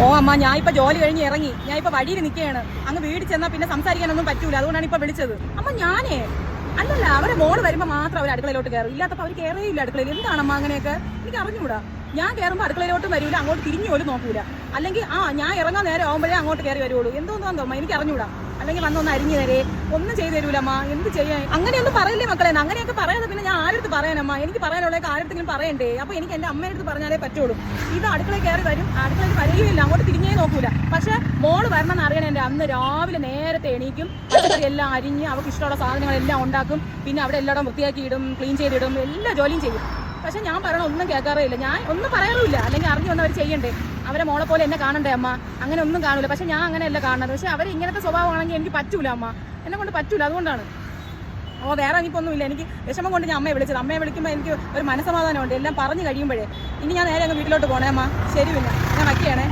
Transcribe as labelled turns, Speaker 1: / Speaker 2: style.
Speaker 1: ഓ അമ്മ, ഞാൻ ഇപ്പൊ ജോലി കഴിഞ്ഞ് ഇറങ്ങി, ഞാൻ ഇപ്പൊ വഴിയിൽ നിൽക്കുകയാണ്. അങ്ങ് വീട് ചെന്നാൽ പിന്നെ സംസാരിക്കാനൊന്നും പറ്റൂല, അതുകൊണ്ടാണ് ഇപ്പൊ വിളിച്ചത്. അമ്മ ഞാനേ അല്ലല്ല, അവരെ മോള് വരുമ്പോ മാത്രം അവർ അടുക്കളയിലോട്ട് കയറും, ഇല്ലാത്തപ്പോ അവർ കയറിയില്ല അടുക്കളയിൽ. എന്താണമ്മ അങ്ങനെയൊക്കെ? എനിക്ക് അറിഞ്ഞൂടാ. ഞാൻ കയറുമ്പോൾ അടുക്കളയിലോട്ടും വരൂല, അങ്ങോട്ട് തിരിഞ്ഞു പോലും നോക്കൂല. അല്ലെങ്കിൽ ഞാൻ ഇറങ്ങാൻ നേരെ ആവുമ്പോഴേ അങ്ങോട്ട് കയറി വരുള്ളൂ. എന്തോന്നോ എനിക്ക് അറിഞ്ഞൂടാ. അല്ലെങ്കിൽ വന്നൊന്ന് അരിഞ്ഞു തരേ, ഒന്നും ചെയ്തു തരൂലമ്മ. എന്ത് ചെയ്യാൻ? അങ്ങനെയൊന്നും പറയില്ലേ മക്കളെ. അങ്ങനെയൊക്കെ പറയാതെ പിന്നെ ഞാൻ ആരെടുത്ത് പറയാനമ്മ? എനിക്ക് പറയാനുള്ളതൊക്കെ ആരെടുത്തെങ്കിലും പറയണ്ടേ? അപ്പൊ എനിക്ക് എന്റെ അമ്മയുടെ അടുത്ത് പറഞ്ഞാലേ പറ്റുള്ളൂ. ഇത് അടുക്കളയിൽ കയറി വരും, അടുക്കളയിൽ വരികയില്ല, അങ്ങോട്ട് തിരിഞ്ഞേ നോക്കൂല. പക്ഷെ മോള് വരണമെന്ന് അറിയണേ എന്റെ അന്ന് രാവിലെ നേരത്തെ എണീക്കും, പച്ചക്കറി എല്ലാം അരിഞ്ഞ് അവർക്ക് ഇഷ്ടമുള്ള സാധനങ്ങളെല്ലാം ഉണ്ടാക്കും, പിന്നെ അവിടെ എല്ലായിടം വൃത്തിയാക്കി ഇടും, ക്ലീൻ ചെയ്തിടും, എല്ലാ ജോലിയും ചെയ്യും. പക്ഷെ ഞാൻ പറയണ ഒന്നും കേൾക്കാറില്ല, ഞാൻ ഒന്നും പറയാറില്ല. അല്ലെങ്കിൽ അറിഞ്ഞു വന്നവർ ചെയ്യണ്ടേ? അവരെ മോളെ പോലെ എന്നെ കാണണ്ടേ അമ്മ? അങ്ങനെ ഒന്നും കാണൂല. പക്ഷെ ഞാൻ അങ്ങനെയല്ല കാണുന്നത്. പക്ഷെ അവർ ഇങ്ങനത്തെ സ്വഭാവമാണെങ്കിൽ എനിക്ക് പറ്റൂല അമ്മ, എന്നെ കൊണ്ട് പറ്റൂല. അതുകൊണ്ടാണ്. വേറെ എനിക്കൊന്നുമില്ല. എനിക്ക് വിഷമം കൊണ്ട് ഞാൻ അമ്മയെ വിളിച്ചത്. അമ്മയെ വിളിക്കുമ്പോൾ എനിക്ക് ഒരു മനസ്സമാധാനമുണ്ട്, എല്ലാം പറഞ്ഞു കഴിയുമ്പോഴേ. ഇനി ഞാൻ നേരെ അങ്ങ് വീട്ടിലോട്ട് പോണേ അമ്മ. ശരി, പിന്നെ ഞാൻ വയ്ക്കുകയാണേ.